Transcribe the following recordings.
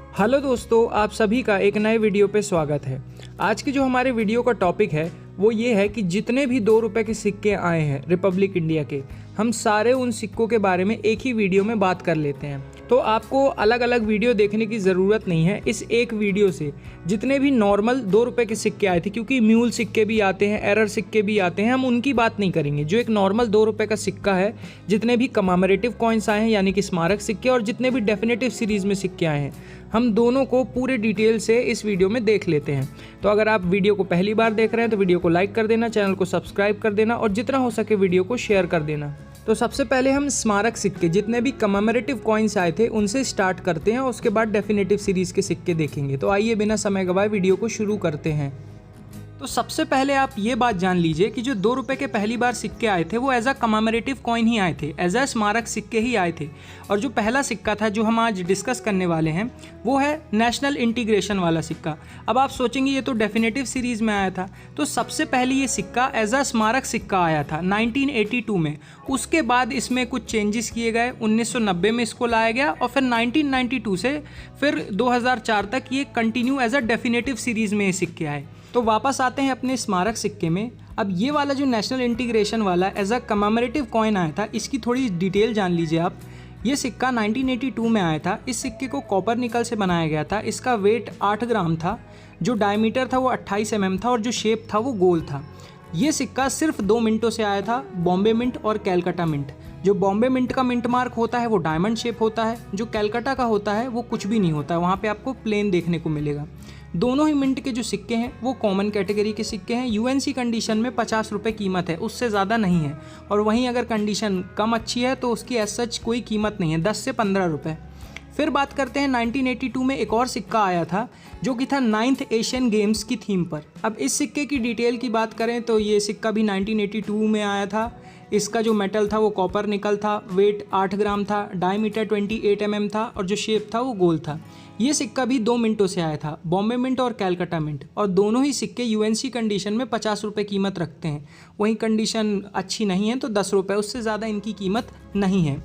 Hello दोस्तों, आप सभी का एक नए वीडियो पे स्वागत है। आज की जो हमारे वीडियो का टॉपिक है वो ये है कि जितने भी 2 रुपए के सिक्के आए हैं रिपब्लिक इंडिया के, हम सारे उन सिक्कों के बारे में एक ही वीडियो में बात कर लेते हैं। तो आपको अलग अलग वीडियो देखने की ज़रूरत नहीं है। इस एक वीडियो से जितने भी नॉर्मल 2 रुपए के सिक्के आए थे, क्योंकि म्यूल सिक्के भी आते हैं, एरर सिक्के भी आते हैं, हम उनकी बात नहीं करेंगे। जो एक नॉर्मल 2 रुपए का सिक्का है, जितने भी कमेमोरेटिव कॉइन्स आए हैं यानी कि स्मारक सिक्के, और जितने भी डेफिनेटिव सीरीज़ में सिक्के आए हैं, हम दोनों को पूरे डिटेल से इस वीडियो में देख लेते हैं। तो अगर आप वीडियो को पहली बार देख रहे हैं तो वीडियो को लाइक कर देना, चैनल को सब्सक्राइब कर देना और जितना हो सके वीडियो को शेयर कर देना। तो सबसे पहले हम स्मारक सिक्के, जितने भी कमेमोरेटिव कॉइन्स आए थे उनसे स्टार्ट करते हैं, उसके बाद डेफिनेटिव सीरीज़ के सिक्के देखेंगे। तो आइए बिना समय गवाए वीडियो को शुरू करते हैं। तो सबसे पहले आप ये बात जान लीजिए कि जो 2 रुपए के पहली बार सिक्के आए थे वो एज अ कमेमोरेटिव कॉइन ही आए थे, एज अ स्मारक सिक्के ही आए थे। और जो पहला सिक्का था जो हम आज डिस्कस करने वाले हैं वो है नेशनल इंटीग्रेशन वाला सिक्का। अब आप सोचेंगे ये तो डेफिनेटिव सीरीज़ में आया था, तो सबसे पहले ये सिक्का एज अ स्मारक सिक्का आया था 1982 में। उसके बाद इसमें कुछ चेंजेस किए गए, 1990 में इसको लाया गया और फिर 1992 से फिर 2004 तक ये continue as a definitive series में ये सिक्के आए। तो वापस आते हैं अपने स्मारक सिक्के में। अब ये वाला जो नेशनल इंटीग्रेशन वाला एज अ कमेमोरेटिव कॉइन आया था, इसकी थोड़ी डिटेल जान लीजिए आप। ये सिक्का 1982 में आया था। इस सिक्के को कॉपर निकल से बनाया गया था। इसका वेट 8 ग्राम था, जो डायमीटर था वो 28 mm था और जो शेप था वो गोल था। ये सिक्का सिर्फ 2 मिंटों से आया था, बॉम्बे मिंट और कैलकाटा मिंट। जो बॉम्बे मिंट का मिंट मार्क होता है वो डायमंड शेप होता है, जो कैलकाटा का होता है वो कुछ भी नहीं होता है, वहाँ पे आपको प्लेन देखने को मिलेगा। दोनों ही मिंट के जो सिक्के हैं वो कॉमन कैटेगरी के सिक्के हैं। यूएनसी कंडीशन में 50 रुपये कीमत है, उससे ज़्यादा नहीं है। और वहीं अगर कंडीशन कम अच्छी है तो उसकी एज सच कोई कीमत नहीं है, 10 से 15 रुपये। फिर बात करते हैं 1982 में एक और सिक्का आया था जो कि था 9th एशियन गेम्स की थीम पर। अब इस सिक्के की डिटेल की बात करें तो ये सिक्का भी 1982 में आया था। इसका जो मेटल था वो कॉपर निकल था, वेट 8 ग्राम था, डायमीटर 28 mm था और जो शेप था वो गोल था। ये सिक्का भी 2 मिंटों से आया था, बॉम्बे मिंट और कैलकाटा मिंट। और दोनों ही सिक्के यूएनसी कंडीशन में 50 रुपये कीमत रखते हैं। वहीं कंडीशन अच्छी नहीं है तो 10 रुपये, उससे ज़्यादा इनकी कीमत नहीं है।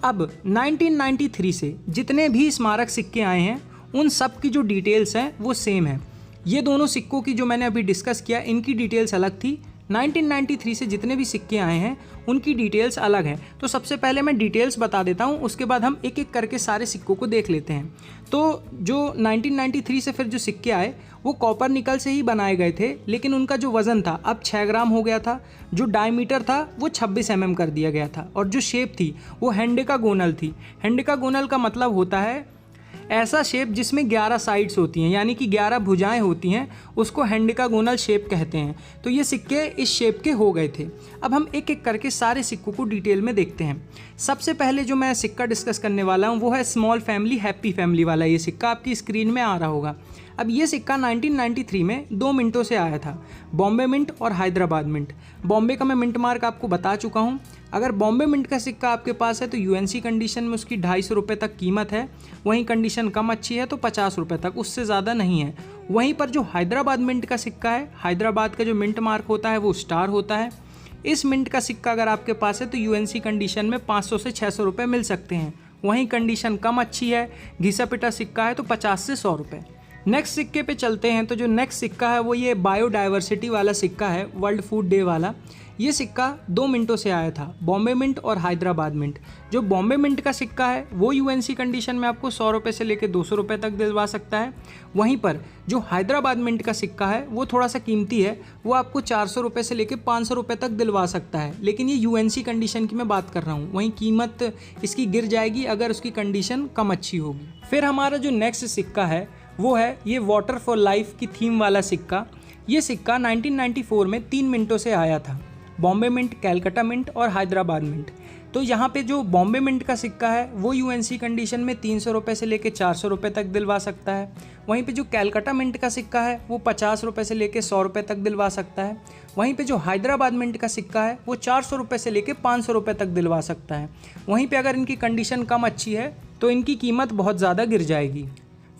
अब 1993 से जितने भी स्मारक सिक्के आए हैं उन सब की जो डिटेल्स हैं वो सेम है। ये दोनों सिक्कों की जो मैंने अभी डिस्कस किया इनकी डिटेल्स अलग थी। 1993 से जितने भी सिक्के आए हैं उनकी डिटेल्स अलग हैं। तो सबसे पहले मैं डिटेल्स बता देता हूं, उसके बाद हम एक एक करके सारे सिक्कों को देख लेते हैं। तो जो 1993 से फिर जो सिक्के आए वो कॉपर निकल से ही बनाए गए थे, लेकिन उनका जो वज़न था अब 6 ग्राम हो गया था। जो डायमीटर था वो 26 mm कर दिया गया था और जो शेप थी वो हेंडेकागोनल थी। हेंडेकागोनल का मतलब होता है ऐसा शेप जिसमें 11 साइड्स होती हैं, यानी कि 11 भुजाएं होती हैं, उसको हेंडेकागोनल शेप कहते हैं। तो ये सिक्के इस शेप के हो गए थे। अब हम एक एक करके सारे सिक्कों को डिटेल में देखते हैं। सबसे पहले जो मैं सिक्का डिस्कस करने वाला हूँ वो है स्मॉल फैमिली हैप्पी फैमिली वाला। ये सिक्का आपकी स्क्रीन में आ रहा होगा। अब ये सिक्का 1993 में 2 मिंटों से आया था, बॉम्बे मिंट और हैदराबाद मिंट। बॉम्बे का मैं मिंट मार्क आपको बता चुका हूँ। अगर बॉम्बे मिंट का सिक्का आपके पास है तो यूएनसी कंडीशन में उसकी 250 रुपये तक कीमत है। वहीं कंडीशन कम अच्छी है तो 50 रुपये तक, उससे ज़्यादा नहीं है। वहीं पर जो हैदराबाद मिंट का सिक्का है, हैदराबाद का जो मिंट मार्क होता है वो स्टार होता है। इस मिंट का सिक्का अगर आपके पास है तो यूएनसी कंडीशन में 500 से 600 रुपये मिल सकते हैं। वहीं कंडीशन कम अच्छी है, घिसा पिटा सिक्का है तो 50 से 100 रुपये। नेक्स्ट सिक्के पे चलते हैं। तो जो नेक्स्ट सिक्का है वो ये बायोडाइवर्सिटी वाला सिक्का है, वर्ल्ड फूड डे वाला। ये सिक्का 2 मिंटों से आया था, बॉम्बे मिंट और हैदराबाद मिंट। जो बॉम्बे मिंट का सिक्का है वो यूएनसी कंडीशन में आपको 100 रुपये से लेकर 200 रुपये तक दिलवा सकता है। वहीं पर जो हैदराबाद मिंट का सिक्का है वो थोड़ा सा कीमती है, वो आपको 400 रुपये से लेकर 500 रुपये तक दिलवा सकता है, लेकिन ये यूएनसी कंडीशन की मैं बात कर रहा हूँ। वहीं कीमत इसकी गिर जाएगी अगर उसकी कंडीशन कम अच्छी होगी। फिर हमारा जो नेक्स्ट सिक्का है वो है ये वाटर फॉर लाइफ की थीम वाला सिक्का। ये सिक्का 1994 में 3 मिनटों से आया था, बॉम्बे मिंट, कैलकाटा मिंट और हैदराबाद मिंट। तो यहाँ पे जो बॉम्बे मिंट का सिक्का है वो यूएनसी कंडीशन में 300 रुपये से लेकर 400 रुपये तक दिलवा सकता है। वहीं पे जो कैलकाटा मिंट का सिक्का है वो 50 रुपये से लेकर 100 रुपये तक दिलवा सकता है। वहीं पे जो हैदराबाद मिंट का सिक्का है वो 400 रुपये से लेकर 500 रुपये तक दिलवा सकता है। वहीं पे अगर इनकी कंडीशन कम अच्छी है तो इनकी कीमत बहुत ज़्यादा गिर जाएगी।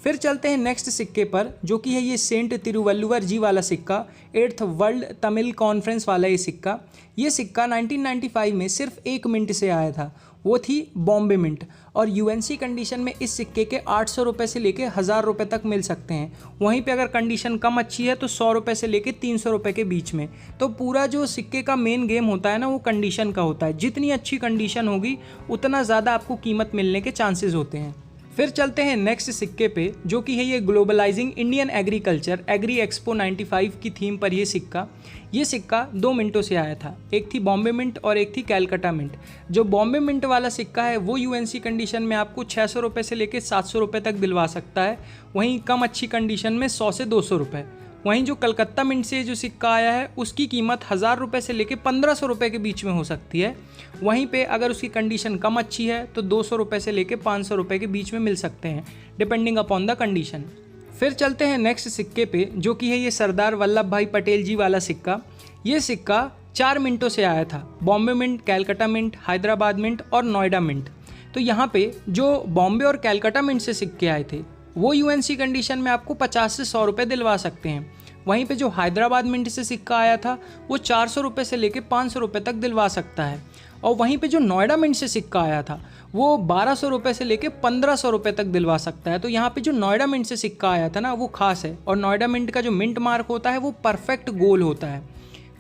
फिर चलते हैं नेक्स्ट सिक्के पर, जो कि है ये सेंट तिरुवल्लुवर जी वाला सिक्का, 8th वर्ल्ड तमिल कॉन्फ्रेंस वाला ये सिक्का। ये सिक्का 1995 में सिर्फ 1 मिनट से आया था। वो थी बॉम्बे मिंट। और यूएनसी कंडीशन में इस सिक्के के 800 रुपये से लेके 1000 रुपये तक मिल सकते हैं। वहीं पे अगर कंडीशन कम अच्छी है तो 100 रुपये से लेके 300 रुपये के बीच में। तो पूरा जो सिक्के का मेन गेम होता है ना, वो कंडीशन का होता है। जितनी अच्छी कंडीशन होगी उतना ज़्यादा आपको कीमत मिलने के चांसेस होते हैं। फिर चलते हैं नेक्स्ट सिक्के पे, जो कि है ये globalising Indian agriculture agree expo 95 की थीम पर ये सिक्का 2 मिंटों से आया था। एक थी बॉम्बे मिंट और एक थी कैलकाटा मिंट। जो बॉम्बे मिंट वाला सिक्का है वो यूएनसी कंडीशन में आपको 600 रुपये से लेकर 700 रुपये तक दिलवा सकता है। वहीं कम अच्छी कंडीशन में 100 से 200 रुपये। वहीं जो कलकत्ता मिंट से जो सिक्का आया है उसकी कीमत 1000 रुपये से लेकर 1500 रुपये के बीच में हो सकती है। वहीं पे अगर उसकी कंडीशन कम अच्छी है तो 200 रुपये से लेकर 500 रुपये के बीच में मिल सकते हैं, डिपेंडिंग अपॉन द कंडीशन। फिर चलते हैं नेक्स्ट सिक्के पे, जो कि है ये सरदार वल्लभ भाई पटेल जी वाला सिक्का। ये सिक्का 4 मिंटों से आया था। Bombay mint, Calcutta mint, Hyderabad mint और नोएडा मिंट। तो यहाँ पे जो बॉम्बे और कैलकाटा मिंट से सिक्के आए थे वो यूएनसी कंडीशन में आपको 50 से 100 रुपये दिलवा सकते हैं। वहीं पे जो हैदराबाद मिंट से सिक्का आया था वो 400 रुपये से लेकर 500 रुपये तक दिलवा सकता है। और वहीं पे जो नोएडा मिंट से सिक्का आया था वो 1200 रुपये से लेकर 1500 रुपये तक दिलवा सकता है। तो यहाँ पे जो नोएडा मिंट से सिक्का आया था ना वो खास है। और नोएडा मिंट का जो मिंट मार्क होता है वो परफेक्ट गोल होता है।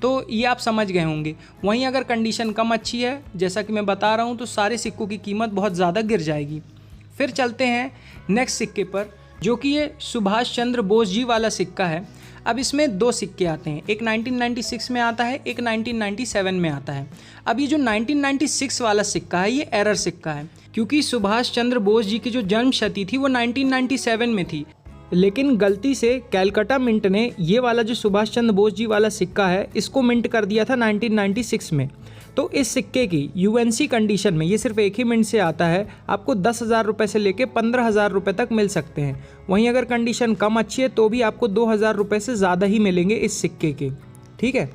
तो ये आप समझ गए होंगे। वहीं अगर कंडीशन कम अच्छी है, जैसा कि मैं बता रहा हूँ, तो सारे सिक्कों की कीमत बहुत ज़्यादा गिर जाएगी। फिर चलते हैं नेक्स्ट सिक्के पर, जो कि ये सुभाष चंद्र बोस जी वाला सिक्का है। अब इसमें 2 सिक्के आते हैं, एक 1996 में आता है, एक 1997 में आता है। अब ये जो 1996 वाला सिक्का है ये एरर सिक्का है, क्योंकि सुभाष चंद्र बोस जी की जो जन्म शती थी वो 1997 में थी। लेकिन गलती से कैलकाटा मिंट ने ये वाला जो सुभाष चंद्र बोस जी वाला सिक्का है इसको मिंट कर दिया था 1996 में। तो इस सिक्के की यूएनसी कंडीशन में, ये सिर्फ एक ही मिनट से आता है, आपको 10,000 रुपये से लेके 15,000 रुपये तक मिल सकते हैं। वहीं अगर कंडीशन कम अच्छी है तो भी आपको 2,000 रुपये से ज़्यादा ही मिलेंगे इस सिक्के के, ठीक है।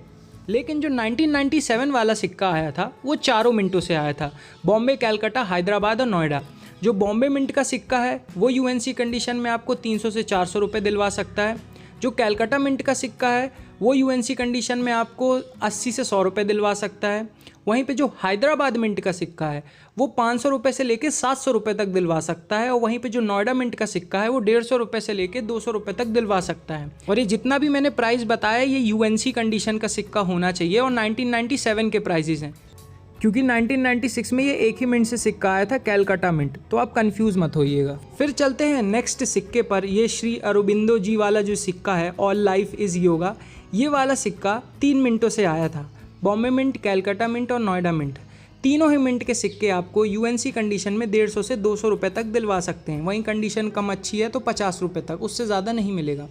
लेकिन जो 1997 वाला सिक्का आया था वो 4 मिनटों से आया था, बॉम्बे, कैलकाटा, हैदराबाद और नोएडा। जो बॉम्बे मिंट का सिक्का है वो यूएनसी कंडीशन में आपको 300 से 400 रुपये दिलवा सकता है। जो कैलकाटा मिंट का सिक्का है वो यूएनसी कंडीशन में आपको 80 से 100 रुपये दिलवा सकता है। वहीं पे जो हैदराबाद मिंट का सिक्का है वो 500 रुपये से लेकर 700 रुपये तक दिलवा सकता है। और वहीं पे जो नोएडा मिंट का सिक्का है वो 150 रुपये से लेकर 200 रुपये तक दिलवा सकता है। और ये जितना भी मैंने प्राइस बताया ये यूएनसी कंडीशन का सिक्का होना चाहिए और 1997 के प्राइजेस हैं, क्योंकि 1996 में ये एक ही मिंट से सिक्का आया था, कैलकाटा मिंट। तो आप कंफ्यूज मत होइएगा। फिर चलते हैं नेक्स्ट सिक्के पर, ये श्री अरबिंदो जी वाला जो सिक्का है, ऑल लाइफ इज़ योगा। ये वाला सिक्का 3 मिनटों से आया था। बॉम्बे मिंट, कैलकाटा मिंट और नोएडा मिंट, तीनों ही मिंट के सिक्के आपको यूएनसी कंडीशन में 150 से 200 रुपये तक दिलवा सकते हैं। वहीं कंडीशन कम अच्छी है तो 50 रुपये तक, उससे ज़्यादा नहीं मिलेगा।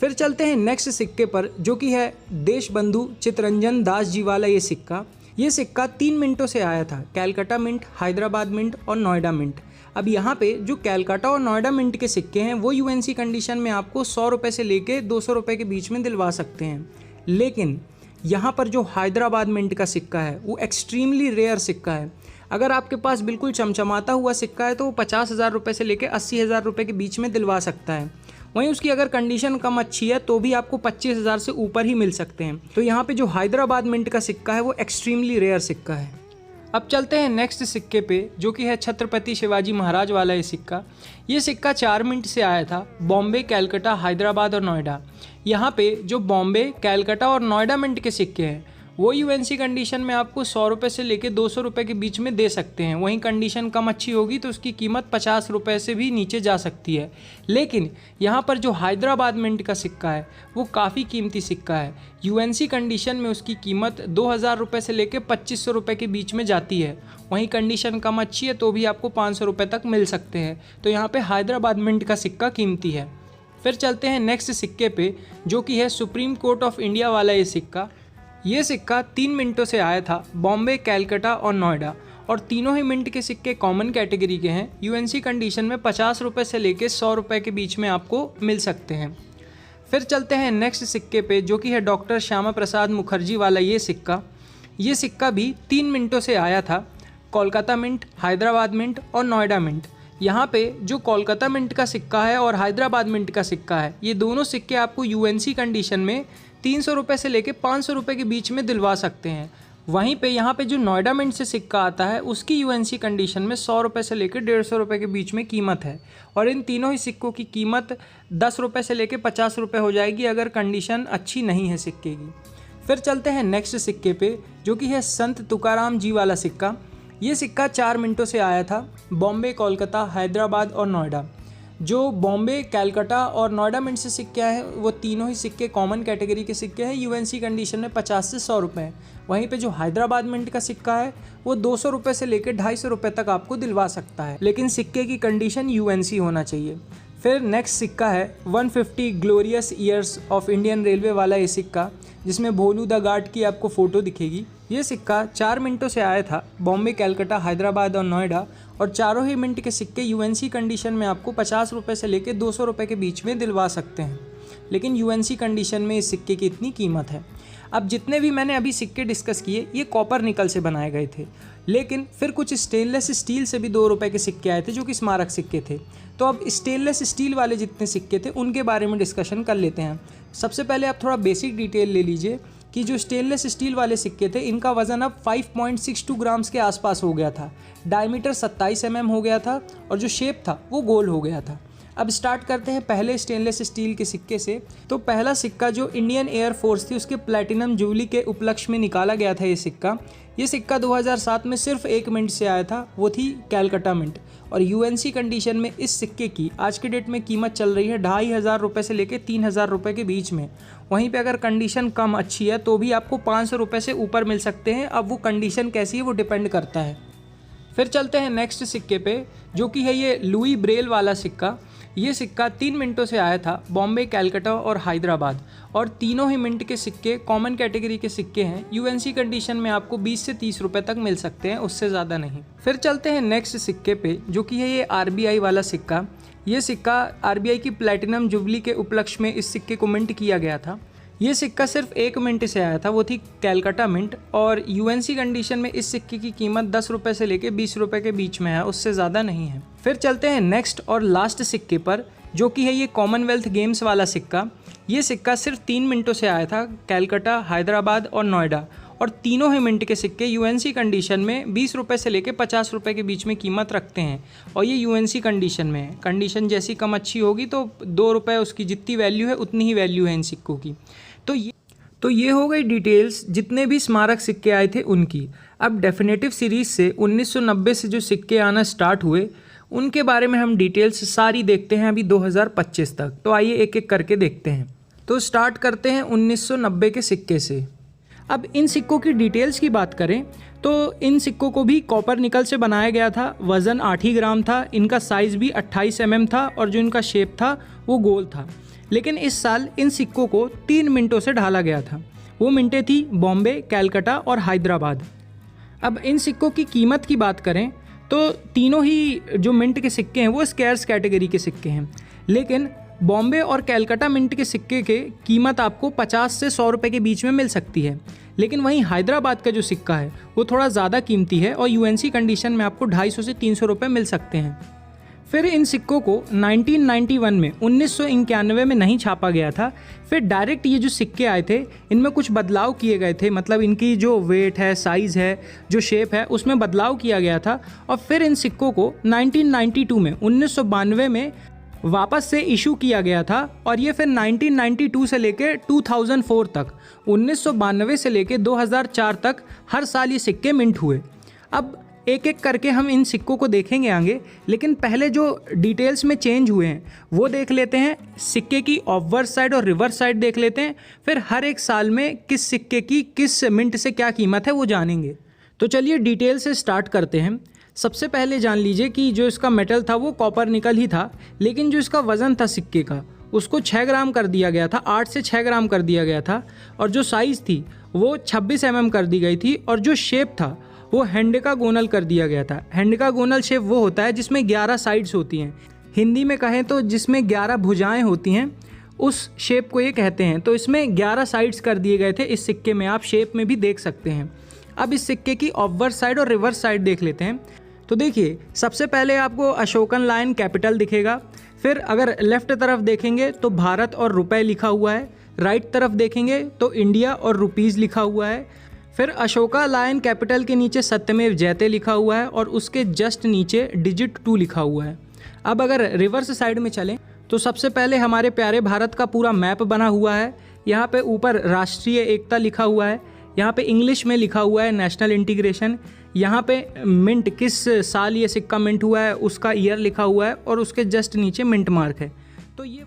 फिर चलते हैं नेक्स्ट सिक्के पर, जो कि है देशबंधु चित्तरंजन दास जी वाला ये सिक्का। ये सिक्का 3 मिनटों से आया था, कैलकाटा मिंट, हैदराबाद मिंट और नोएडा मिंट। अब यहाँ पे जो कैलकाटा और नोएडा मिंट के सिक्के हैं वो यूएनसी कंडीशन में आपको 100 रुपये से लेके 200 रुपये के बीच में दिलवा सकते हैं। लेकिन यहाँ पर जो हैदराबाद मिंट का सिक्का है वो एक्सट्रीमली रेयर सिक्का है। अगर आपके पास बिल्कुल चमचमाता हुआ सिक्का है तो वो 50,000 रुपये से लेकर 80,000 रुपये के बीच में दिलवा सकता है। वहीं उसकी अगर कंडीशन कम अच्छी है तो भी आपको 25,000 से ऊपर ही मिल सकते हैं। तो यहाँ पे जो हैदराबाद मिंट का सिक्का है वो एक्सट्रीमली रेयर सिक्का है। अब चलते हैं नेक्स्ट सिक्के पे, जो कि है छत्रपति शिवाजी महाराज वाला ये सिक्का। ये सिक्का 4 मिनट से आया था, बॉम्बे, कैलकाटा, हैदराबाद और नोएडा। यहाँ पे जो बॉम्बे, कैलकाटा और नोएडा मिंट के सिक्के हैं वो यूएनसी कंडीशन में आपको 100 रुपये से लेकर 200 रुपये के बीच में दे सकते हैं। वहीं कंडीशन कम अच्छी होगी तो उसकी कीमत 50 रुपये से भी नीचे जा सकती है। लेकिन यहाँ पर जो हैदराबाद मिंट का सिक्का है वो काफ़ी कीमती सिक्का है। यूएनसी कंडीशन में उसकी कीमत 2,000 रुपये से लेकर 2,500 रुपये के बीच में जाती है। वहीं कंडीशन कम अच्छी है तो भी आपको 500 रुपये तक मिल सकते हैं। तो यहाँ पर हैदराबाद मिंट का सिक्का कीमती है। फिर चलते हैं नेक्स्ट सिक्के पे, जो कि है सुप्रीम कोर्ट ऑफ इंडिया वाला ये सिक्का। ये सिक्का 3 मिनटों से आया था, बॉम्बे, कैलकाटा और नोएडा। और तीनों ही मिंट के सिक्के कॉमन कैटेगरी के हैं। यूएनसी कंडीशन में 50 रुपये से लेकर 100 रुपये के बीच में आपको मिल सकते हैं। फिर चलते हैं नेक्स्ट सिक्के पे, जो कि है डॉक्टर श्यामा प्रसाद मुखर्जी वाला ये सिक्का। ये सिक्का भी 3 मिनटों से आया था, कोलकाता मिंट, हैदराबाद मिंट और नोएडा मिंट। यहाँ पे जो कोलकाता मिंट का सिक्का है और हैदराबाद मिंट का सिक्का है, ये दोनों सिक्के आपको यूएनसी कंडीशन में 300 रुपये से लेकर 500 रुपये के बीच में दिलवा सकते हैं। वहीं पे यहाँ पे जो नोएडा मिंट से सिक्का आता है उसकी यूएनसी कंडीशन में 100 रुपये से लेकर 150 रुपये के बीच में कीमत है, और इन तीनों ही सिक्कों की कीमत 10 रुपये से लेकर 50 रुपये हो जाएगी अगर कंडीशन अच्छी नहीं है सिक्के की। फिर चलते हैं नेक्स्ट सिक्के पे, जो कि है संत तुकाराम जी वाला सिक्का। ये सिक्का 4 मिनटों से आया था बॉम्बे, कोलकाता, हैदराबाद और नोएडा। जो बॉम्बे, कलकत्ता और नोएडा मिंट से सिक्के हैं वो तीनों ही सिक्के कॉमन कैटेगरी के सिक्के हैं, यूएनसी कंडीशन में 50 से 100 रुपये हैं। वहीं पे जो हैदराबाद मिंट का सिक्का है वो 200 रुपये से लेकर 250 रुपये तक आपको दिलवा सकता है, लेकिन सिक्के की कंडीशन यूएनसी होना चाहिए। फिर नेक्स्ट सिक्का है 150 glorious years of Indian railway वाला ये सिक्का, जिसमें भोलू द गार्ड की आपको फ़ोटो दिखेगी। ये सिक्का 4 मिनटों से आया था बॉम्बे, कलकत्ता, हैदराबाद और नोएडा, और चारों ही मिंट के सिक्के यूएनसी कंडीशन में आपको 50 रुपये से लेकर 200 रुपये के बीच में दिलवा सकते हैं, लेकिन यूएनसी कंडीशन में इस सिक्के की इतनी कीमत है। अब जितने भी मैंने अभी सिक्के डिस्कस किए ये कॉपर निकल से बनाए गए थे, लेकिन फिर कुछ स्टेनलेस स्टील से भी 2 रुपये के सिक्के आए थे जो कि स्मारक सिक्के थे। तो अब स्टेनलेस स्टील वाले जितने सिक्के थे उनके बारे में डिस्कशन कर लेते हैं। सबसे पहले आप थोड़ा बेसिक डिटेल ले लीजिए कि जो स्टेनलेस स्टील वाले सिक्के थे इनका वज़न अब 5.62 ग्राम्स के आसपास हो गया था, डायमीटर 27 mm हो गया था, और जो शेप था वो गोल हो गया था। अब स्टार्ट करते हैं पहले स्टेनलेस स्टील के सिक्के से। तो पहला सिक्का जो इंडियन एयर फोर्स थी उसके प्लैटिनम जुबली के उपलक्ष्य में निकाला गया था ये सिक्का 2007 में सिर्फ 1 मिनट से आया था, वो थी कलकत्ता मिंट, और यूएनसी कंडीशन में इस सिक्के की आज के डेट में कीमत चल रही है 2500 रुपये से लेकर 3000 रुपये के बीच में। वहीं पे अगर कंडीशन कम अच्छी है तो भी आपको 500 रुपये से ऊपर मिल सकते हैं। अब वो कंडीशन कैसी है वो डिपेंड करता है। फिर चलते हैं नेक्स्ट सिक्के पे, जो कि है ये लुई ब्रेल वाला सिक्का। ये सिक्का 3 मिनटों से आया था बॉम्बे, कलकत्ता और हैदराबाद, और तीनों ही मिंट के सिक्के कॉमन कैटेगरी के सिक्के हैं। यूएनसी कंडीशन में आपको 20 से 30 रुपये तक मिल सकते हैं, उससे ज़्यादा नहीं। फिर चलते हैं नेक्स्ट सिक्के पे, जो कि है ये आरबीआई वाला सिक्का। ये सिक्का आरबीआई की प्लैटिनम जुबली के उपलक्ष्य में इस सिक्के को मिंट किया गया था। ये सिक्का सिर्फ 1 मिनट से आया था, वो थी कलकत्ता मिंट, और यूएनसी कंडीशन में इस सिक्के की कीमत 10 रुपये से लेकर 20 रुपये के बीच में है, उससे ज़्यादा नहीं है। फिर चलते हैं नेक्स्ट और लास्ट सिक्के पर, जो कि है ये कॉमनवेल्थ गेम्स वाला सिक्का। ये सिक्का सिर्फ 3 मिनटों से आया था कलकत्ता, हैदराबाद और नोएडा, और तीनों ही मिंट के सिक्के यूएनसी कंडीशन में 20 रुपये से लेकर 50 रुपये के बीच में कीमत रखते हैं, और ये यूएनसी कंडीशन में है। कंडीशन जैसी कम अच्छी होगी तो 2 रुपये उसकी जितनी वैल्यू है उतनी ही वैल्यू है इन सिक्कों की। तो ये हो गई डिटेल्स जितने भी स्मारक सिक्के आए थे उनकी। अब डेफिनेटिव सीरीज़ से 1990 से जो सिक्के आना स्टार्ट हुए उनके बारे में हम डिटेल्स सारी देखते हैं अभी 2025 तक। तो आइए एक एक करके देखते हैं। तो स्टार्ट करते हैं 1990 के सिक्के से। अब इन सिक्कों की डिटेल्स की बात करें तो इन सिक्कों को भी कॉपर निकल से बनाया गया था। वज़न 8 ही ग्राम था, इनका साइज़ भी 28 mm था, और जो इनका शेप था वो गोल था। लेकिन इस साल इन सिक्कों को 3 मिनटों से ढाला गया था। वो मिनटें थी बॉम्बे, कलकत्ता और हैदराबाद। अब इन सिक्कों की कीमत की बात करें तो तीनों ही जो मिंट के सिक्के हैं वो स्कैर्स कैटेगरी के सिक्के हैं, लेकिन बॉम्बे और कलकत्ता मिंट के सिक्के के कीमत आपको 50 से 100 रुपये के बीच में मिल सकती है। लेकिन वहीं हैदराबाद का जो सिक्का है वो थोड़ा ज़्यादा कीमती है, और यूएनसी कंडीशन में आपको 250 से 300 रुपये मिल सकते हैं। फिर इन सिक्कों को 1991 में 1991 में नहीं छापा गया था। फिर डायरेक्ट ये जो सिक्के आए थे इनमें कुछ बदलाव किए गए थे, मतलब इनकी जो वेट है, साइज़ है, जो शेप है उसमें बदलाव किया गया था। और फिर इन सिक्कों को 1992 में 1992 में वापस से इशू किया गया था, और ये फिर 1992 से लेकर 2004 तक, 1992 से लेकर 2004 तक हर साल ये सिक्के मिंट हुए। अब एक एक करके हम इन सिक्कों को देखेंगे आगे, लेकिन पहले जो डिटेल्स में चेंज हुए हैं वो देख लेते हैं। सिक्के की ऑफवर्स साइड और रिवर्स साइड देख लेते हैं, फिर हर एक साल में किस सिक्के की किस मिंट से क्या कीमत है वो जानेंगे। तो चलिए डिटेल से स्टार्ट करते हैं। सबसे पहले जान लीजिए कि जो इसका मेटल था वो कॉपर निकल ही था, लेकिन जो इसका वज़न था सिक्के का उसको 6 ग्राम कर दिया गया था, 8 से 6 ग्राम कर दिया गया था, और जो साइज़ थी वो 26 mm कर दी गई थी, और जो शेप था वो हेंडिकागोनल कर दिया गया था। हेंडिकागोनल शेप वो होता है जिसमें 11 साइड्स होती हैं, हिंदी में कहें तो जिसमें 11 भुजाएं होती हैं उस शेप को ये कहते हैं। तो इसमें 11 साइड्स कर दिए गए थे इस सिक्के में, आप शेप में भी देख सकते हैं। अब इस सिक्के की ऑफवर्स साइड और रिवर्स साइड देख लेते हैं। तो देखिए सबसे पहले आपको अशोकन लायन कैपिटल दिखेगा, फिर अगर लेफ्ट तरफ देखेंगे तो भारत और रुपए लिखा हुआ है, राइट तरफ देखेंगे तो इंडिया और रुपीज़ लिखा हुआ है, फिर अशोका लायन कैपिटल के नीचे सत्यमेव जयते लिखा हुआ है और उसके जस्ट नीचे डिजिट 2 लिखा हुआ है। अब अगर रिवर्स साइड में चलें तो सबसे पहले हमारे प्यारे भारत का पूरा मैप बना हुआ है। यहाँ पे ऊपर राष्ट्रीय एकता लिखा हुआ है, यहाँ पे इंग्लिश में लिखा हुआ है नेशनल इंटीग्रेशन, यहाँ पे मिंट किस साल ये सिक्का मिंट हुआ है उसका ईयर लिखा हुआ है और उसके जस्ट नीचे मिंट मार्क है। तो ये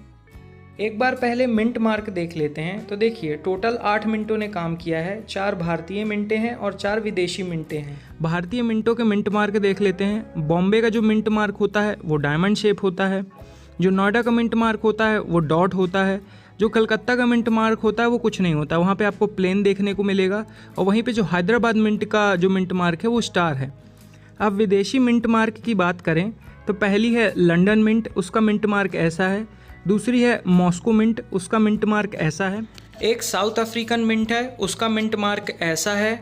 एक बार पहले मिंट मार्क देख लेते हैं। तो देखिए टोटल 8 मिंटों ने काम किया है, 4 भारतीय मिंटें हैं और 4 विदेशी मिंटें हैं। भारतीय मिंटों के मिंट मार्क देख लेते हैं। बॉम्बे का जो मिंट मार्क होता है वो डायमंड शेप होता है, जो नोएडा का मिंट मार्क होता है वो डॉट होता है, जो कलकत्ता का मिंट मार्क होता है वो कुछ नहीं होता, वहाँ पे आपको प्लेन देखने को मिलेगा, और वहीं पे जो हैदराबाद मिंट का जो मिंट मार्क है वो स्टार है। अब विदेशी मिंट मार्क की बात करें तो पहली है लंदन मिंट, उसका मिंट मार्क ऐसा है। दूसरी है मॉस्को मिंट, उसका मिंट मार्क ऐसा है। एक साउथ अफ्रीकन मिंट है, उसका मिंट मार्क ऐसा है।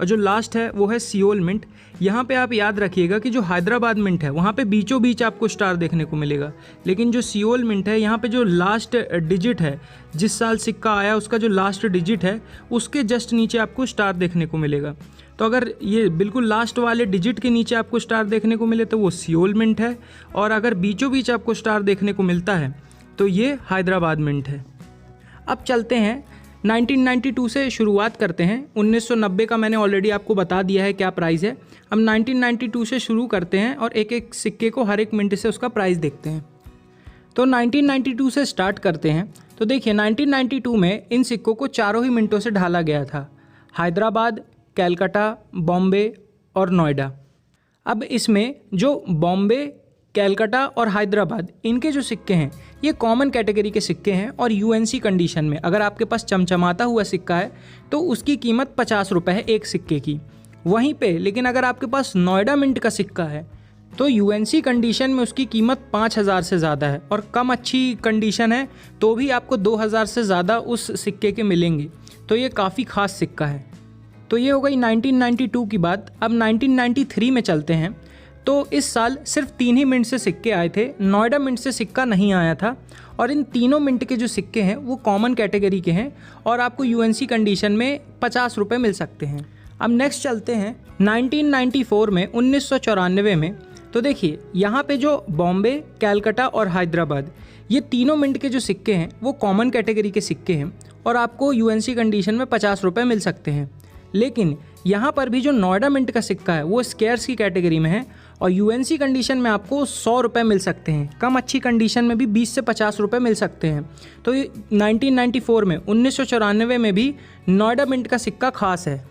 और जो लास्ट है वो है सियोल मिंट। यहाँ पे आप याद रखिएगा कि जो हैदराबाद मिंट है वहाँ पे बीचों बीच आपको स्टार देखने को मिलेगा, लेकिन जो सियोल मिंट है यहाँ पे जो लास्ट डिजिट है, जिस साल सिक्का आया उसका जो लास्ट डिजिट है उसके जस्ट नीचे आपको स्टार देखने को मिलेगा। तो अगर ये बिल्कुल लास्ट वाले डिजिट के नीचे आपको स्टार देखने को मिले तो वो सियोल मिंट है, और अगर बीचों बीच आपको स्टार देखने को मिलता है तो ये हैदराबाद मिंट है। अब चलते हैं 1992 से शुरुआत करते हैं। 1990 का मैंने ऑलरेडी आपको बता दिया है क्या प्राइस है। हम 1992 से शुरू करते हैं और एक एक सिक्के को हर एक मिनट से उसका प्राइस देखते हैं। तो 1992 से स्टार्ट करते हैं। तो देखिए 1992 में इन सिक्कों को चारों ही मिनटों से ढाला गया था, हैदराबाद, कैलकाटा, बॉम्बे और नोएडा। अब इसमें जो बॉम्बे, कैलकाटा और हैदराबाद इनके जो सिक्के हैं ये कॉमन कैटेगरी के सिक्के हैं, और यूएनसी कंडीशन में अगर आपके पास चमचमाता हुआ सिक्का है तो उसकी कीमत 50 रुपये है एक सिक्के की। वहीं पे लेकिन अगर आपके पास नोएडा मिंट का सिक्का है तो यूएनसी कंडीशन में उसकी कीमत 5000 से ज़्यादा है, और कम अच्छी कंडीशन है तो भी आपको 2000 से ज़्यादा उस सिक्के के मिलेंगे। तो ये काफ़ी ख़ास सिक्का है। तो ये हो गई 1992 की बात। अब 1993 में चलते हैं। तो इस साल सिर्फ 3 ही मिंट से सिक्के आए थे, नोएडा मिंट से सिक्का नहीं आया था, और इन तीनों मिंट के जो सिक्के हैं वो कॉमन कैटेगरी के हैं और आपको यूएनसी कंडीशन में 50 रुपये मिल सकते हैं। अब नेक्स्ट चलते हैं 1994 में, 1994 में। तो देखिए यहाँ पे जो बॉम्बे, कैलकाटा और हैदराबाद ये तीनों मिंट के जो सिक्के हैं वो कॉमन कैटेगरी के सिक्के हैं और आपको यूएनसी कंडीशन में 50 रुपये मिल सकते हैं। लेकिन यहाँ पर भी जो नोएडा मिंट का सिक्का है वो स्केयर्स की कैटेगरी में है और यूएनसी कंडीशन में आपको 100 रुपये मिल सकते हैं। कम अच्छी कंडीशन में भी 20 से 50 रुपये मिल सकते हैं। तो 1994 में, 1994 में भी नोएडा मिंट का सिक्का खास है।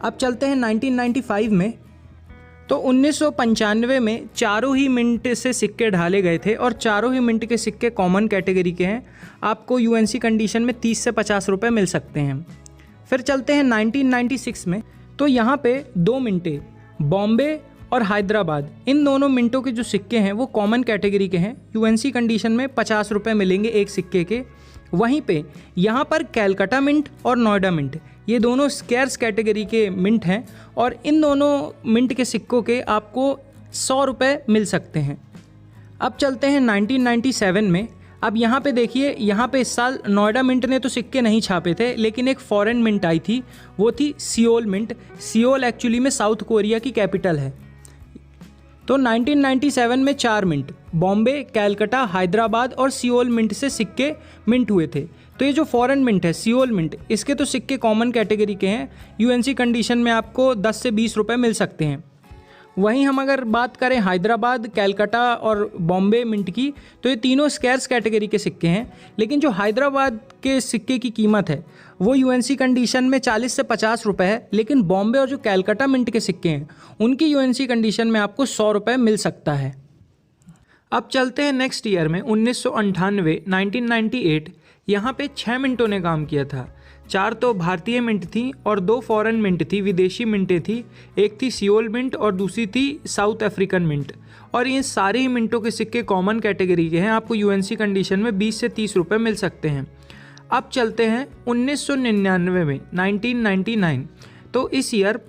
अब चलते हैं 1995 में। तो 1995 में चारों ही मिंट से सिक्के ढाले गए थे और चारों ही मिंट के सिक्के कॉमन कैटेगरी के हैं। आपको यूएनसी कंडीशन में 30 से 50 रुपये मिल सकते हैं। फिर चलते हैं 1996 में। तो यहाँ पे 2 मिंटें, बॉम्बे और हैदराबाद, इन दोनों मिंटों के जो सिक्के हैं वो कॉमन कैटेगरी के हैं। यूएनसी कंडीशन में 50 रुपये मिलेंगे एक सिक्के के। वहीं पे यहाँ पर कैलकाटा मिंट और नोएडा मिंट ये दोनों स्केयर्स कैटेगरी के मिंट हैं और इन दोनों मिंट के सिक्कों के आपको 100 रुपये मिल सकते हैं। अब चलते हैं 1997 में। अब यहाँ पे देखिए, यहाँ पे इस साल नोएडा मिंट ने तो सिक्के नहीं छापे थे, लेकिन एक फॉरेन मिंट आई थी, वो थी सियोल मिंट। सियोल एक्चुअली में साउथ कोरिया की कैपिटल है। तो 1997 में 4 मिंट, बॉम्बे, कैलकाटा, हैदराबाद और सियोल मिंट से सिक्के मिंट हुए थे। तो ये जो फॉरेन मिंट है सियोल मिंट, इसके तो सिक्के कॉमन कैटेगरी के हैं। यूएनसी कंडीशन में आपको 10 से 20 रुपये मिल सकते हैं। वहीं हम अगर बात करें हैदराबाद, कैलकाटा और बॉम्बे मिंट की, तो ये तीनों स्केयर्स कैटेगरी के सिक्के हैं। लेकिन जो हैदराबाद के सिक्के की कीमत है वो यूएनसी कंडीशन में 40 से 50 रुपये है, लेकिन बॉम्बे और जो कैलकाटा मिंट के सिक्के हैं उनकी यूएनसी कंडीशन में आपको 100 रुपये मिल सकता है। अब चलते हैं नेक्स्ट ईयर में, 1998, 1998। यहाँ पे 6 मिंटों ने काम किया था। 4 तो भारतीय मिंट थी और 2 फॉरेन मिंट थी, विदेशी मिंटें थी। एक थी सियोल मिंट और दूसरी थी साउथ अफ्रीकन मिंट। और ये सारे ही मिंटों के सिक्के कॉमन कैटेगरी के हैं। आपको यूएनसी कंडीशन में 20 से 30 रुपये मिल सकते हैं। अब चलते हैं 1999 में, 1999। तो इस ईयर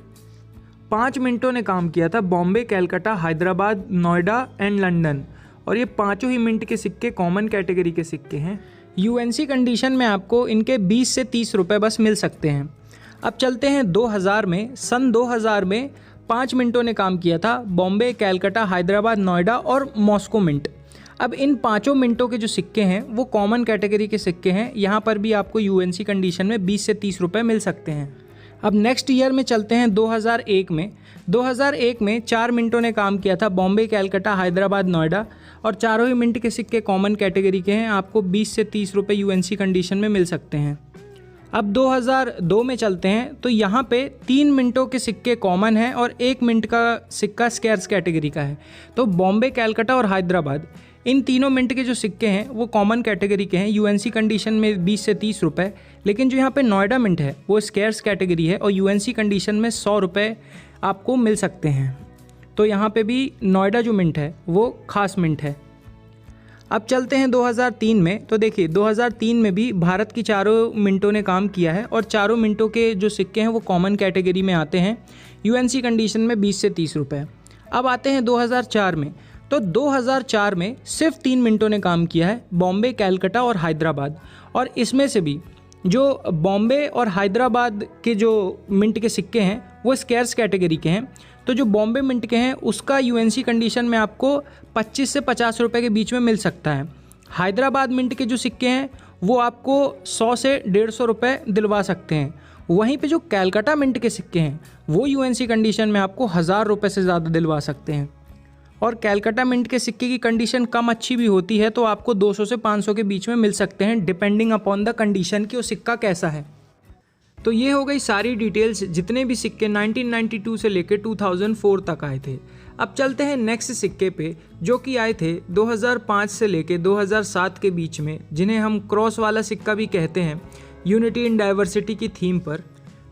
5 मिंटों ने काम किया था, बॉम्बे, कैलकाटा, हैदराबाद, नोएडा एंड लंदन। और ये पाँचों ही मिंट के सिक्के कॉमन कैटेगरी के सिक्के हैं। यूएनसी कंडीशन में आपको इनके 20 से 30 रुपये बस मिल सकते हैं। अब चलते हैं 2000 में। सन 2000 में 5 मिंटों ने काम किया था, बॉम्बे, कैलकाटा, हैदराबाद, नोएडा और मॉस्को मिंट। अब इन 5 मिंटों के जो सिक्के हैं वो कॉमन कैटेगरी के सिक्के हैं। यहाँ पर भी आपको यूएनसी कंडीशन में 20 से 30 रुपये मिल सकते हैं। अब नेक्स्ट ईयर में चलते हैं 2001 में। 2001 में 4 मिंटों ने काम किया था, बॉम्बे, कैलकाटा, हैदराबाद, नोएडा, और चारों ही मिंट के सिक्के कॉमन कैटेगरी के हैं। आपको 20 से 30 रुपये यूएनसी कंडीशन में मिल सकते हैं। अब 2002 में चलते हैं, तो यहाँ पे 3 मिनटों के सिक्के कॉमन हैं और 1 मिनट का सिक्का स्कैर्स कैटेगरी का है। तो बॉम्बे, कैलकाटा और हैदराबाद, इन तीनों मिनट के जो सिक्के हैं वो कॉमन कैटेगरी के हैं, यूएनसी कंडीशन में 20 से 30 रुपये। लेकिन जो यहाँ पे नोएडा मिंट है वो स्कैर्स कैटेगरी है और यूएनसी कंडीशन में 100 रुपये आपको मिल सकते हैं। तो यहाँ पे भी नोएडा जो मिंट है वो खास मिंट है। अब चलते हैं 2003 में। तो देखिए 2003 में भी भारत की चारों मिंटों ने काम किया है और चारों मिंटों के जो सिक्के हैं वो कॉमन कैटेगरी में आते हैं, यूएनसी कंडीशन में 20 से 30 रुपये। अब आते हैं 2004 में। तो 2004 में सिर्फ 3 मिनटों ने काम किया है, बॉम्बे, कैलकाटा और हैदराबाद। और इसमें से भी जो बॉम्बे और हैदराबाद के जो मिंट के सिक्के हैं वो स्कैर्स कैटेगरी के हैं। तो जो बॉम्बे मिंट के हैं उसका यूएनसी कंडीशन में आपको 25 से 50 रुपये के बीच में मिल सकता है। हैदराबाद मिंट के जो सिक्के हैं वो आपको 100 से 150 रुपये दिलवा सकते हैं। वहीं पे जो कैलकाटा मिंट के सिक्के हैं वो यूएनसी कंडीशन में आपको 1000 रुपये से ज़्यादा दिलवा सकते हैं। और कैलकाटा मिंट के सिक्के की कंडीशन कम अच्छी भी होती है, तो आपको 200 से 500 के बीच में मिल सकते हैं, डिपेंडिंग अपॉन द कंडीशन कि वो सिक्का कैसा है। तो ये हो गई सारी डिटेल्स, जितने भी सिक्के 1992 से लेकर 2004 तक आए थे। अब चलते हैं नेक्स्ट सिक्के पे, जो कि आए थे 2005 से लेकर 2007 के बीच में, जिन्हें हम क्रॉस वाला सिक्का भी कहते हैं, यूनिटी इन डाइवर्सिटी की थीम पर।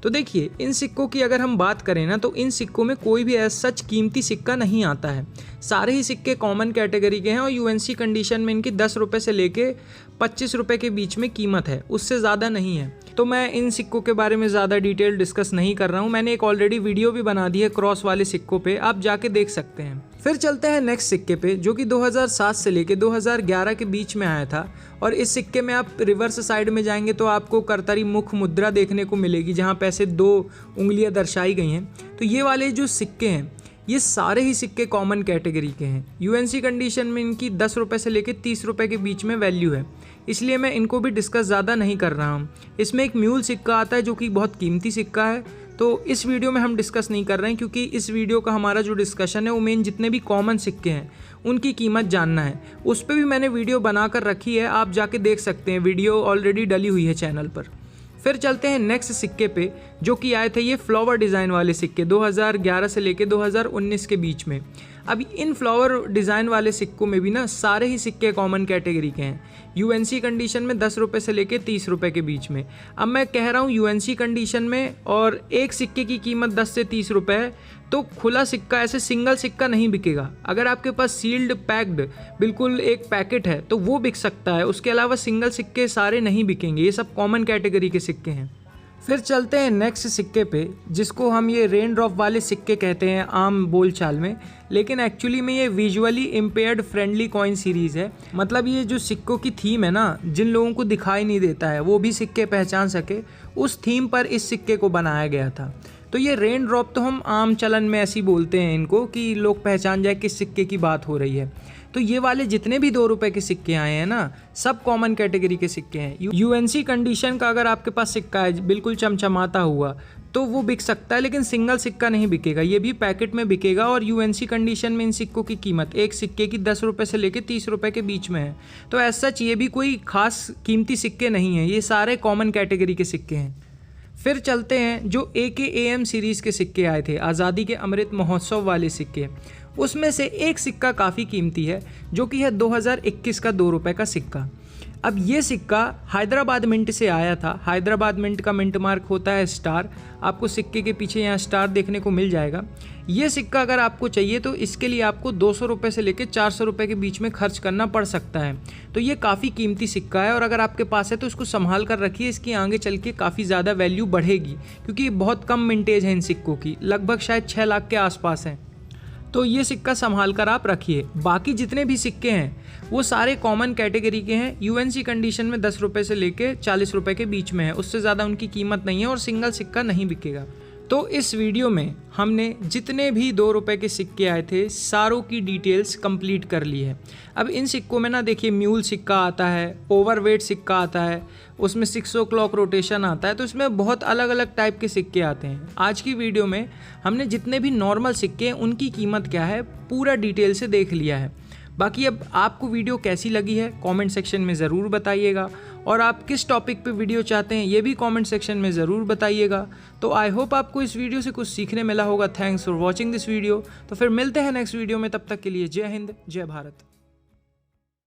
तो देखिए इन सिक्कों की अगर हम बात करें ना, तो इन सिक्कों में कोई भी ऐसा सच कीमती सिक्का नहीं आता है। सारे ही सिक्के कॉमन कैटेगरी के हैं और यूएनसी कंडीशन में इनकी 10 रुपये से लेके 25 रुपये के बीच में कीमत है, उससे ज़्यादा नहीं है। तो मैं इन सिक्कों के बारे में ज़्यादा डिटेल डिस्कस नहीं कर रहा हूँ। मैंने एक ऑलरेडी वीडियो भी बना दी है क्रॉस वाले सिक्कों पे, आप जाके देख सकते हैं। फिर चलते हैं नेक्स्ट सिक्के पे, जो कि 2007 से लेके 2011 के बीच में आया था। और इस सिक्के में आप रिवर्स साइड में जाएंगे तो आपको करतरी मुख मुद्रा देखने को मिलेगी, जहाँ पे ऐसे 2 उंगलियाँ दर्शाई गई हैं। तो ये वाले जो सिक्के हैं ये सारे ही सिक्के कॉमन कैटेगरी के हैं। यूएनसी कंडीशन में इनकी 10 रुपये से लेकर 30 रुपये के बीच में वैल्यू है, इसलिए मैं इनको भी डिस्कस ज़्यादा नहीं कर रहा हूँ। इसमें एक म्यूल सिक्का आता है जो कि बहुत कीमती सिक्का है, तो इस वीडियो में हम डिस्कस नहीं कर रहे हैं, क्योंकि इस वीडियो का हमारा जो डिस्कशन है वो मेन जितने भी कॉमन सिक्के हैं उनकी कीमत जानना है। उस पर भी मैंने वीडियो बना कर रखी है, आप जाके देख सकते हैं, वीडियो ऑलरेडी डली हुई है चैनल पर। फिर चलते हैं नेक्स्ट सिक्के पे, जो कि आए थे ये फ्लावर डिज़ाइन वाले सिक्के 2011 से लेके 2019 के बीच में। अब इन फ्लावर डिज़ाइन वाले सिक्कों में भी ना सारे ही सिक्के कॉमन कैटेगरी के हैं, यूएनसी कंडीशन में 10 रुपये से लेके 30 रुपये के बीच में। अब मैं कह रहा हूँ यूएनसी कंडीशन में, और एक सिक्के की कीमत 10 से 30 रुपये है, तो खुला सिक्का ऐसे सिंगल सिक्का नहीं बिकेगा। अगर आपके पास सील्ड पैक्ड बिल्कुल एक पैकेट है तो वो बिक सकता है, उसके अलावा सिंगल सिक्के सारे नहीं बिकेंगे, ये सब कॉमन कैटेगरी के सिक्के हैं। फिर चलते हैं नेक्स्ट सिक्के पे, जिसको हम ये रेन ड्रॉप वाले सिक्के कहते हैं आम बोलचाल में, लेकिन एक्चुअली में ये visually impaired friendly coin series है। मतलब ये जो सिक्कों की थीम है ना, जिन लोगों को दिखाई नहीं देता है वो भी सिक्के पहचान सके, उस थीम पर इस सिक्के को बनाया गया था। तो ये रेन ड्रॉप तो हम आम चलन में ऐसे ही बोलते हैं इनको, कि लोग पहचान जाए किस सिक्के की बात हो रही है। तो ये वाले जितने भी 2 रुपये के सिक्के आए हैं ना, सब कॉमन कैटेगरी के सिक्के हैं। यूएनसी कंडीशन का अगर आपके पास सिक्का है बिल्कुल चमचमाता हुआ तो वो बिक सकता है, लेकिन सिंगल सिक्का नहीं बिकेगा, ये भी पैकेट में बिकेगा। और यूएनसी कंडीशन में इन सिक्कों की कीमत एक सिक्के की 10 रुपये से लेकर 30 रुपये के बीच में है। तो एज सच ये भी कोई खास कीमती सिक्के नहीं हैं, ये सारे कॉमन कैटेगरी के सिक्के हैं। फिर चलते हैं जो AKAM सीरीज़ के सिक्के आए थे, आज़ादी के अमृत महोत्सव वाले सिक्के। उसमें से एक सिक्का काफ़ी कीमती है, जो कि है 2021 का 2 रुपये का सिक्का। अब ये सिक्का हैदराबाद मिंट से आया था। हैदराबाद मिंट का मिंट मार्क होता है स्टार, आपको सिक्के के पीछे यहाँ स्टार देखने को मिल जाएगा। ये सिक्का अगर आपको चाहिए तो इसके लिए आपको 200 रुपये से लेकर 400 रुपये के बीच में खर्च करना पड़ सकता है। तो ये काफ़ी कीमती सिक्का है, और अगर आपके पास है तो इसको संभाल कर रखिए, इसकी आगे चल के काफ़ी ज़्यादा वैल्यू बढ़ेगी, क्योंकि बहुत कम मिंटेज है इन सिक्कों की, लगभग शायद 6 लाख के आसपास है। तो ये सिक्का संभाल कर आप रखिए। बाकी जितने भी सिक्के हैं वो सारे कॉमन कैटेगरी के हैं। यूएनसी कंडीशन में 10 रुपये से लेके 40 रुपये के बीच में है, उससे ज़्यादा उनकी कीमत नहीं है और सिंगल सिक्का नहीं बिकेगा। तो इस वीडियो में हमने जितने भी 2 रुपये के सिक्के आए थे सारों की डिटेल्स कंप्लीट कर ली है। अब इन सिक्कों में ना देखिए म्यूल सिक्का आता है, ओवरवेट सिक्का आता है, उसमें 6 o'clock रोटेशन आता है, तो इसमें बहुत अलग अलग टाइप के सिक्के आते हैं। आज की वीडियो में हमने जितने भी नॉर्मल सिक्के हैं उनकी कीमत क्या है पूरा डिटेल से देख लिया है। बाकी अब आपको वीडियो कैसी लगी है कमेंट सेक्शन में ज़रूर बताइएगा, और आप किस टॉपिक पे वीडियो चाहते हैं ये भी कमेंट सेक्शन में ज़रूर बताइएगा। तो आई होप आपको इस वीडियो से कुछ सीखने मिला होगा। Thanks for watching this video. तो फिर मिलते हैं नेक्स्ट वीडियो में, तब तक के लिए जय हिंद जय भारत।